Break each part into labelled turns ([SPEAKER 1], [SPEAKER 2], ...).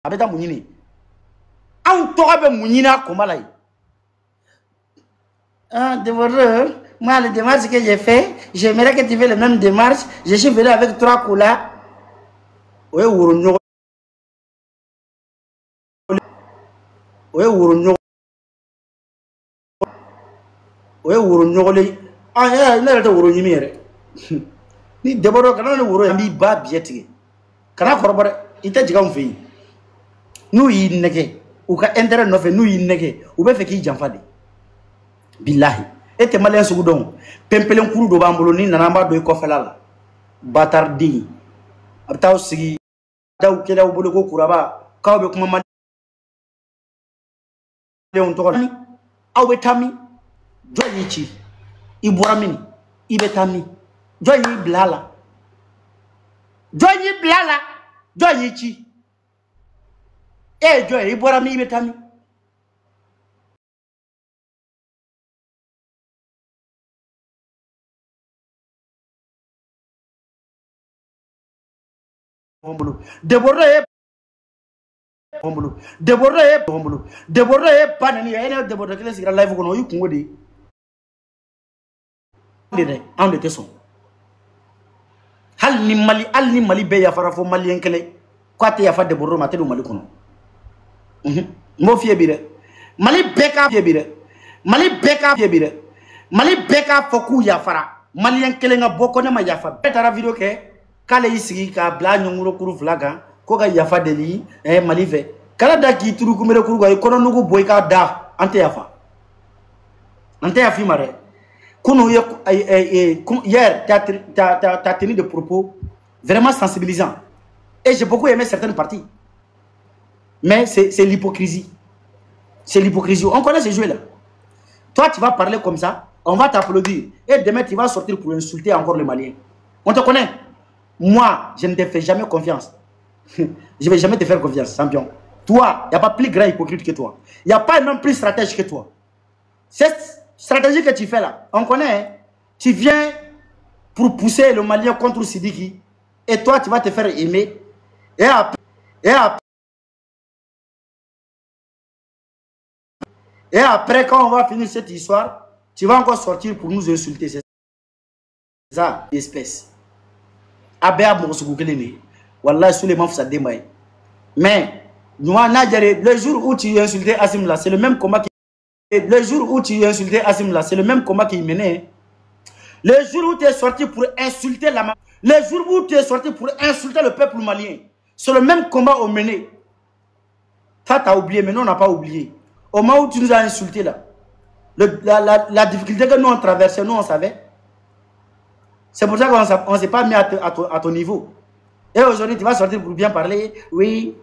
[SPEAKER 1] Abeta Mounini. On t'aura Mounina comme là. Ah, dévoreur, moi, les démarches que j'ai fait, j'aimerais que tu fasses les mêmes démarches. Je suis venu avec 3 colas. Oui, ou ah, il a été ni déborder kana le woro yambi ba bietike kana korobore ite jigam fi nu yi nege u ka intérêt no fe nu yi nege u be fe ki janfa de billahi ete malen sugu don pempelen kuru do bambolo ni nana ba do ko felala batardi abtaw sigi daw kelaw bolo ko kuraba kaw be kuma malen to ni aw be tami joyi ci iburamini ibe tami joyi blala joyi blala joyi ci e joyi iburami ibe tami bombolo déborder bombolo déborder panani ene déborder kele sigra live ko no yukungo de on était son hal ni mali be ya fara fo malien kele ko ate ya fa déborder ma te do mali kono mo fie bi de mali beka fie bi de mali beka foku ya fara malien kele nga boko ne ma ya fa betara video ke kale isigi ka bla nyonguro kuru flaga ko ga ya fa deli mali ve kala da ki turu kumere kuru ga kono nugo boy ka da ante ya fa ante ya fi mare kuno hier t'as tenu des propos vraiment sensibilisants et j'ai beaucoup aimé certaines parties mais c'est l'hypocrisie. C'est l'hypocrisie. On connaît ces jeux là. Toi tu vas parler comme ça, on va t'applaudir et demain tu vas sortir pour insulter encore les Maliens. On te connaît. Moi je ne te fais jamais confiance. Je vais jamais te faire confiance, champion. Toi, il n'y a pas plus grand hypocrite que toi. Il n'y a pas non plus stratège que toi. Cette stratégie que tu fais là, on connaît. Hein? Tu viens pour pousser le Malien contre Sidiki. Et toi, tu vas te faire aimer. Et après, quand on va finir cette histoire, tu vas encore sortir pour nous insulter. C'est ça, espèce. Abéa Moussoukoukélé. Wallah, sous les manfs, ça démaille. Mais, le jour où tu insultais Assim là, c'est le même combat qui. Le jour où tu insultais Assim là, c'est le même combat qui menait. Le jour où tu es sorti pour insulter la. Le jour où tu es sorti pour insulter le peuple malien, c'est le même combat au mené. Ça, tu as oublié, mais nous, on n'a pas oublié. Au moment où tu nous as insultés là, la difficulté que nous on traversait, nous on savait. C'est pour ça qu'on ne s'est pas mis à ton niveau. Et aujourd'hui, tu vas sortir pour bien parler. Oui.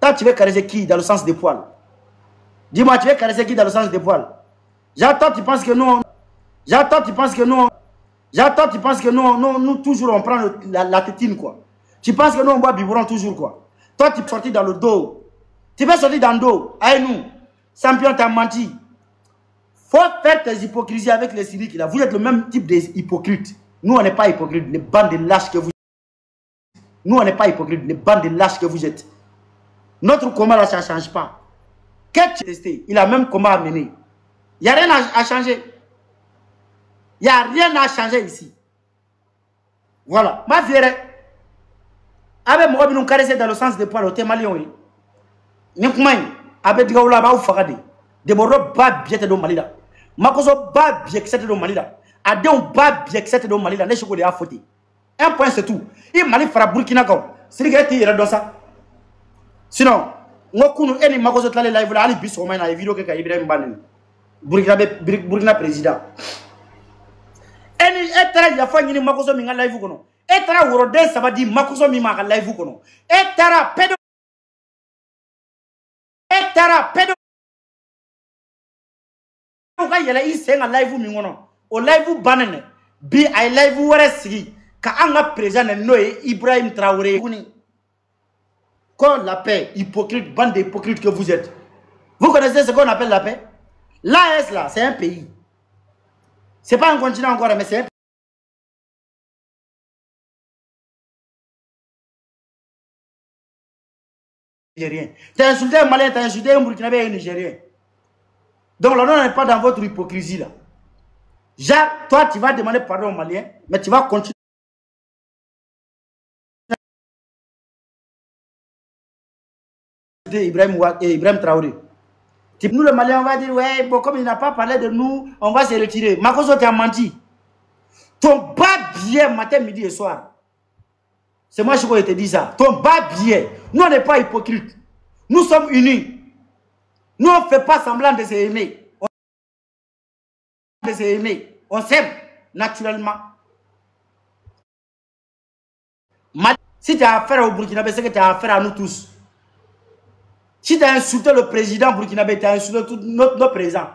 [SPEAKER 1] Toi, tu veux caresser qui dans le sens des poils? Dis-moi, tu veux caresser qui dans le sens des poils? J'attends, tu penses que nous... J'attends, tu penses que nous... J'attends, tu penses que nous toujours, on prend la tétine, quoi. Tu penses que nous, on boit biberon toujours, quoi. Toi, tu es sorti dans le dos. Tu veux sortir dans le dos. Aïe, nous. Champion, t'as menti. Faut faire tes hypocrisies avec les Syriques, là. Vous êtes le même type d'hypocrite. Nous, on n'est pas hypocrite. Les bandes de lâches que vous êtes. Nous, on n'est pas hypocrite. Les bandes de lâches que vous êtes. Notre combat, là, ça ne change pas. Qu'est-ce que tu as testé? Il a même combat à mener. Il n'y a rien à changer. Il n'y a rien à changer ici. Voilà. Ma fille, avec moi, nous caresser dans le sens des poils au Témalion. Nous, avec des gens là, nous faisons des bords bas bien de Malida. Makoso bas bien que de Malida. Adéon bas bien que de Malida. Les chocolats à fauter. Un point, c'est tout. Il Mali fera Burkina Faso. C'est ce qu'il y a dans ça. Sinon, nous avons Makoso Tlale live là, Ali Bissou, on a une vidéo que Ibrahim Banen. Burkina président. Et il y a fait une Makoso Minga live. Et tara Worodé, ça va dire Makoso Mima live. Et tara pédo. Et tara pédo. Il y a un live mingono au live banane bi ay live wara sigi ka anga président noé Ibrahim Traoré qu'on l'appelle hypocrite, bande d'hypocrites que vous êtes. Vous connaissez ce qu'on appelle la paix? L'AS là, c'est un pays. C'est pas un continent encore, mais c'est un pays. Nigérien. Tu as insulté un Malien, tu as insulté un Burkinabé et un Nigérien. Donc là, on n'est pas dans votre hypocrisie là. Jacques, toi, tu vas demander pardon aux Maliens, mais tu vas continuer. Ibrahim Traoré. Nous, les Maliens, on va dire, ouais, bon, comme il n'a pas parlé de nous, on va se retirer. Makoso, tu as menti. Ton bas billet matin, midi et soir. C'est moi qui te dis ça. Ton bas billet. Nous, on n'est pas hypocrites. Nous sommes unis. Nous, on ne fait pas semblant de s'aimer. On s'aime naturellement. Si tu as affaire au Burkinabé, c'est que tu as affaire à nous tous. Si tu as insulté le président burkinabé, tu as insulté tout notre président.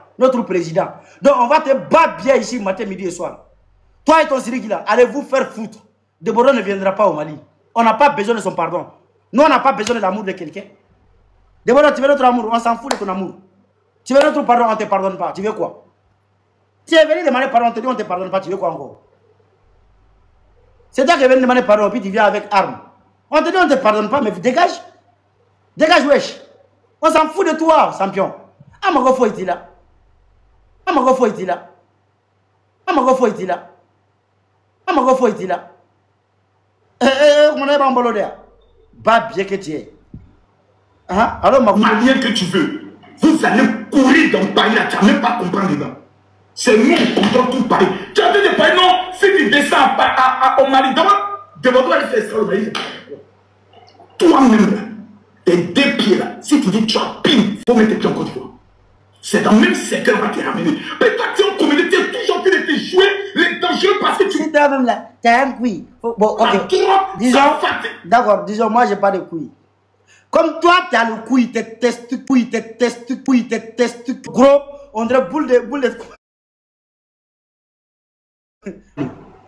[SPEAKER 1] Donc on va te battre bien ici matin, midi et soir. Toi et ton Siri là, allez vous faire foutre. Deborah ne viendra pas au Mali. On n'a pas besoin de son pardon. Nous, on n'a pas besoin de l'amour de quelqu'un. Deborah, tu veux notre amour, on s'en fout de ton amour. Tu veux notre pardon, on ne te pardonne pas. Tu veux quoi? Tu es venu demander pardon, on te dit on ne te pardonne pas. Tu veux quoi encore? C'est toi qui es venu demander pardon, puis tu viens avec armes. On te dit on ne te pardonne pas, mais dégage. Dégage, wesh. On s'en fout de toi, champion. Amagofo est là. Amagofo est là. Amagofo est là. Amagofo est là. Comment on est en bolodé? Bah, bien que tu es. Alors,
[SPEAKER 2] Malien que tu veux, vous allez courir dans Paris là, tu n'as même pas comprendre dedans. C'est nous qui comprenons tout Paris. Tu as dit de Paris, non, si tu descends au Mali, devant toi, il fait ça au Mali. Toi-même, là. Tes deux pieds là, si tu dis tu as pile, il faut mettre tes pieds en Côte d'Ivoire. C'est dans le même secteur qu'on va te ramener. Mais toi, tu es en communauté, toujours en train de te jouer les dangers parce que tu...
[SPEAKER 1] C'est toi-même là, tu as un couille. Bon, ok. Disons, d'accord, disons, moi, j'ai pas de couille. Comme toi, tu as le couille, tes testicules, gros, on dirait boule de...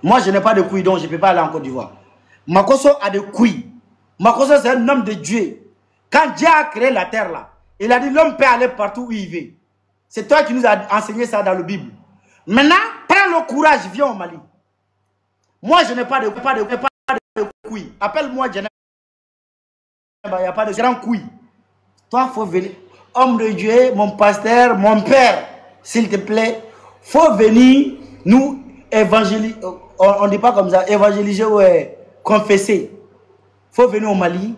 [SPEAKER 1] Moi, je n'ai pas de couilles, donc je ne peux pas aller en Côte d'Ivoire. Makoso a des couilles. Makoso, c'est un homme de Dieu. Quand Dieu a créé la terre là, il a dit l'homme peut aller partout où il veut. C'est toi qui nous as enseigné ça dans la Bible. Maintenant, prends le courage, viens au Mali. Moi, je n'ai pas de couilles. Appelle-moi, il n'y a pas de grand couilles. Toi, il faut venir. Homme de Dieu, mon pasteur, mon père, s'il te plaît, il faut venir nous évangéliser. On ne dit pas comme ça, évangéliser ou confesser. Il faut venir au Mali.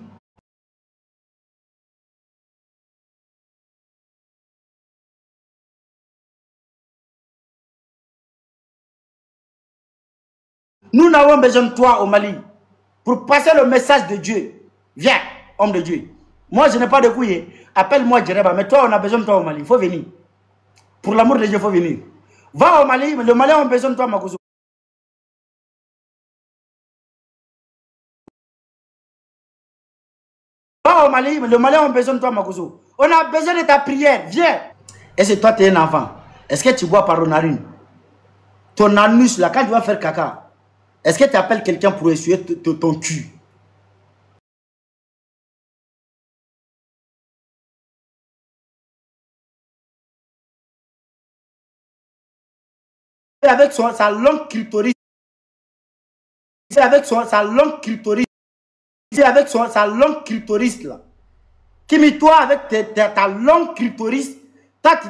[SPEAKER 1] Nous n'avons besoin de toi au Mali pour passer le message de Dieu. Viens, homme de Dieu. Moi, je n'ai pas de couilles. Appelle-moi Djereba, mais toi, on a besoin de toi au Mali. Il faut venir. Pour l'amour de Dieu, il faut venir. Va au Mali, mais le Mali a besoin de toi, Makoso. Va au Mali, mais le Mali a besoin de toi, Makoso. On a besoin de ta prière. Viens. Est-ce que toi, tu es un enfant? Est-ce que tu bois par ton narine? Ton anus, là, quand tu vas faire caca, est-ce que tu appelles quelqu'un pour essuyer ton cul? Avec sa longue clitoris. Avec sa longue clitoris. Avec sa longue clitoris là. Kimi, toi, avec ta longue clitoris, toi,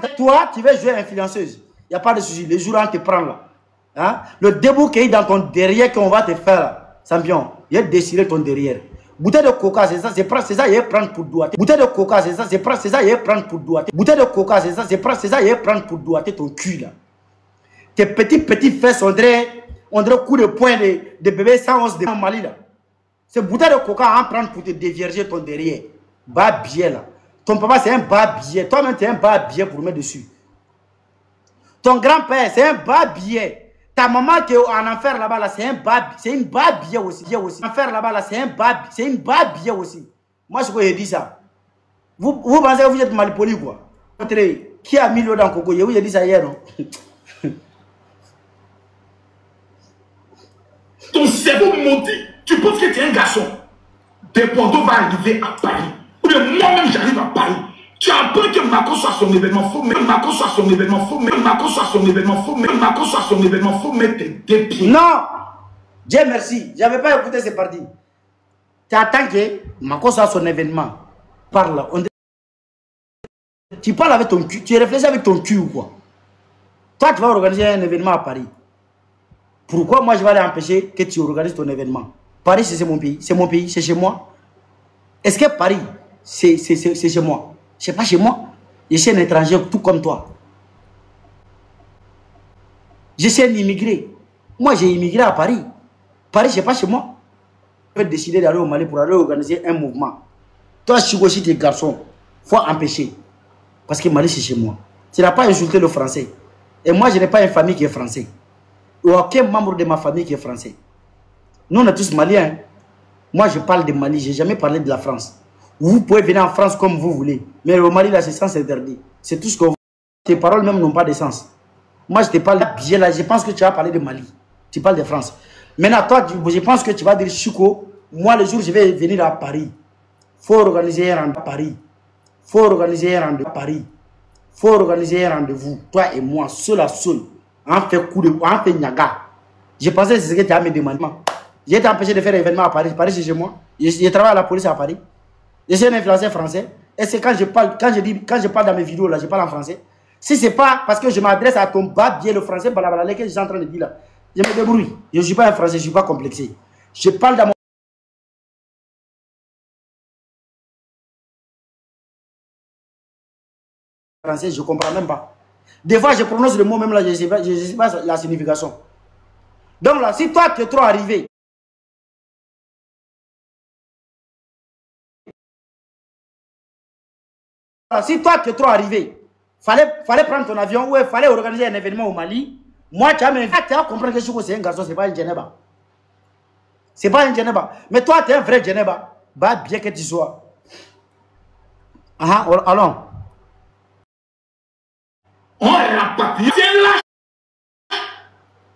[SPEAKER 1] tu veux jouer influenceuse. Il n'y a pas de souci. Les jours, on te prend là. Hein? Le début qui est dans ton derrière qu'on va te faire là. Champion, il a déchiré ton derrière. Bouteille de coca, c'est ça, c'est ça, il va prendre pour doigter. Bouteille de coca, c'est ça, c'est ça, il va prendre pour doigter. Bouteille de coca, c'est ça, c'est ça, il va prendre pour doigter ton cul là. Tes petits fesses, on dirait coup de poing de bébé 111 de Mali là. C'est bouteille de coca à en prendre pour te dévierger ton derrière. Bas billet là. Ton papa c'est un bas billet. Toi-même tu es un bas billet pour mettre dessus. Ton grand-père c'est un bas billet. Ta maman qui est en enfer là-bas là, c'est une bas billet aussi. En enfer là-bas là, c'est une bas billet aussi. Moi je peux dire ça. Vous pensez que vous êtes mal poli quoi? Qui a mis l'eau dans le coco? Je vous ai dit ça hier non?
[SPEAKER 2] Ton cerveau maudit, tu penses que tu es un garçon. Tes Bordeaux va arriver à Paris. Ou bien moi-même j'arrive à Paris. Tu apprends que Macron soit son événement, faut mettre Macron soit son événement, faut mettre Macron soit son événement, faut mettre Macron soit son événement, faut mettre tes deux pieds.
[SPEAKER 1] Non! Dieu merci, j'avais pas écouté ces parties. Tu attends que Macron soit son événement. parles, tu parles avec ton cul, tu réfléchis avec ton cul ou quoi? Toi, tu vas organiser un événement à Paris. Pourquoi moi, je vais aller empêcher que tu organises ton événement? Paris, c'est mon pays, c'est chez moi. Est-ce que Paris, c'est chez moi? C'est pas chez moi. Je suis un étranger tout comme toi. Je suis un immigré. Moi, j'ai immigré à Paris. Paris, c'est pas chez moi. Je vais décider d'aller au Mali pour aller organiser un mouvement. Toi, si aussi tes garçons, il faut empêcher. Parce que Mali, c'est chez moi. Tu n'as pas insulté le français. Et moi, je n'ai pas une famille qui est français. Ou aucun membre de ma famille qui est français. Nous, on est tous maliens. Moi, je parle de Mali. Je n'ai jamais parlé de la France. Vous pouvez venir en France comme vous voulez. Mais au Mali, là, c'est sens interdit. C'est tout ce qu'on veut. Tes paroles même n'ont pas de sens. Moi, je te parle bien là. Je pense que tu vas parler de Mali. Tu parles de France. Maintenant, toi, je pense que tu vas dire Chico. Moi, le jour où je vais venir à Paris, il faut organiser un rendez-vous à Paris. Il faut organiser un rendez-vous à Paris. Il faut organiser un rendez-vous. Toi et moi, seul à seul. On fait coup de... On fait nyaga. Je pensais que c'est ce que tu as me demandé. J'ai été empêché de faire un événement à Paris. Paris, c'est chez moi. Je travaille à la police à Paris. Je suis un influenceur français. Et c'est quand je parle, quand je parle dans mes vidéos, là, je parle en français. Si ce n'est pas parce que je m'adresse à ton bas bien le français, blablabla, que je suis en train de dire là, je me débrouille. Je ne suis pas un français, je ne suis pas complexé. Je parle dans mon français, je ne comprends même pas. Des fois, je prononce le mot même là, je ne sais pas la signification. Donc là, si toi, tu es trop arrivé, si toi, tu es trop arrivé, fallait prendre ton avion ou il fallait organiser un événement au Mali. Moi, tu vas comprendre que c'est un garçon, ce n'est pas un Djeneba. Ce n'est pas un Djeneba. Mais toi, tu es un vrai Djeneba. Bah, bien que tu sois. Allons.
[SPEAKER 2] On rapatrie. Tiens là.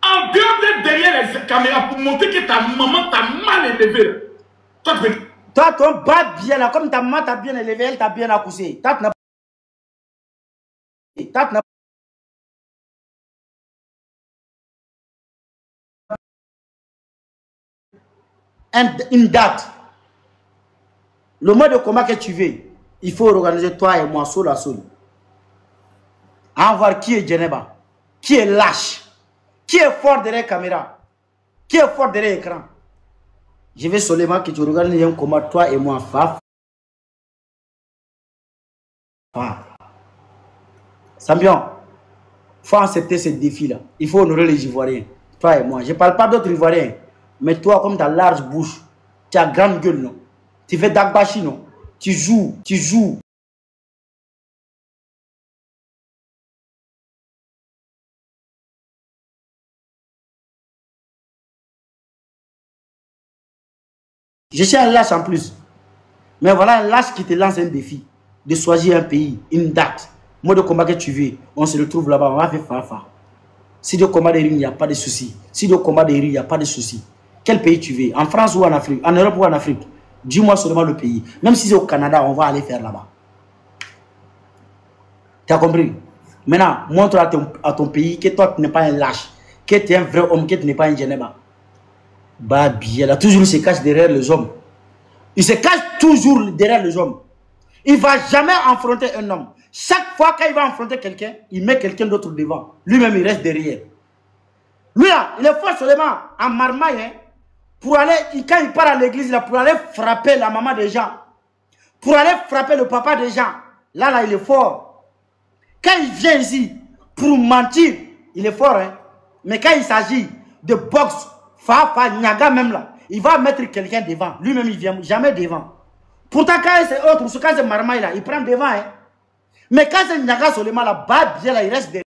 [SPEAKER 2] En dehors d'être derrière les caméras pour montrer que ta maman t'a mal élevé.
[SPEAKER 1] Toi, ton bas bien là, comme ta maman t'a bien élevé, elle t'a bien accouché. Une date. Le mode de combat que tu veux, il faut organiser toi et moi, seul à seul. À voir qui est Djeneba, qui est lâche, qui est fort derrière la caméra, qui est fort derrière l'écran. Je veux seulement que tu regardes un combat, toi et moi, Sambion, il faut accepter ce défi-là. Il faut honorer les Ivoiriens, toi et moi. Je ne parle pas d'autres Ivoiriens, mais toi, comme ta large bouche, tu as grande gueule, non? Tu fais d'agbachi, non? Tu joues. Je suis un lâche en plus. Mais voilà un lâche qui te lance un défi. De choisir un pays, une date, mode de combat que tu veux. On se retrouve là-bas, on va faire fa. Si de combat de rue, il n'y a pas de souci. Si de combat de rue, il n'y a pas de souci. Quel pays tu veux? En France ou en Afrique? En Europe ou en Afrique? Dis-moi seulement le pays. Même si c'est au Canada, on va aller faire là-bas. Tu as compris? Maintenant, montre à ton pays que toi, tu n'es pas un lâche. Que tu es un vrai homme, que tu n'es pas un Djeneba. Bah bien, là, toujours il se cache derrière les hommes. Il se cache toujours derrière les hommes. Il ne va jamais affronter un homme. Chaque fois qu'il va affronter quelqu'un, il met quelqu'un d'autre devant. Lui-même, il reste derrière. Lui, là, il est fort seulement en marmaille. Hein, pour aller, quand il part à l'église, pour aller frapper la maman des gens. Pour aller frapper le papa des gens. Là, il est fort. Quand il vient ici, pour mentir, il est fort. Hein. Mais quand il s'agit de boxe, Nyaga même là, il va mettre quelqu'un devant. Lui-même, il ne vient jamais devant. Pourtant, quand c'est autre, quand c'est marmaille là, il prend devant. Hein. Mais quand c'est Nyaga seulement là, bien là, il reste derrière.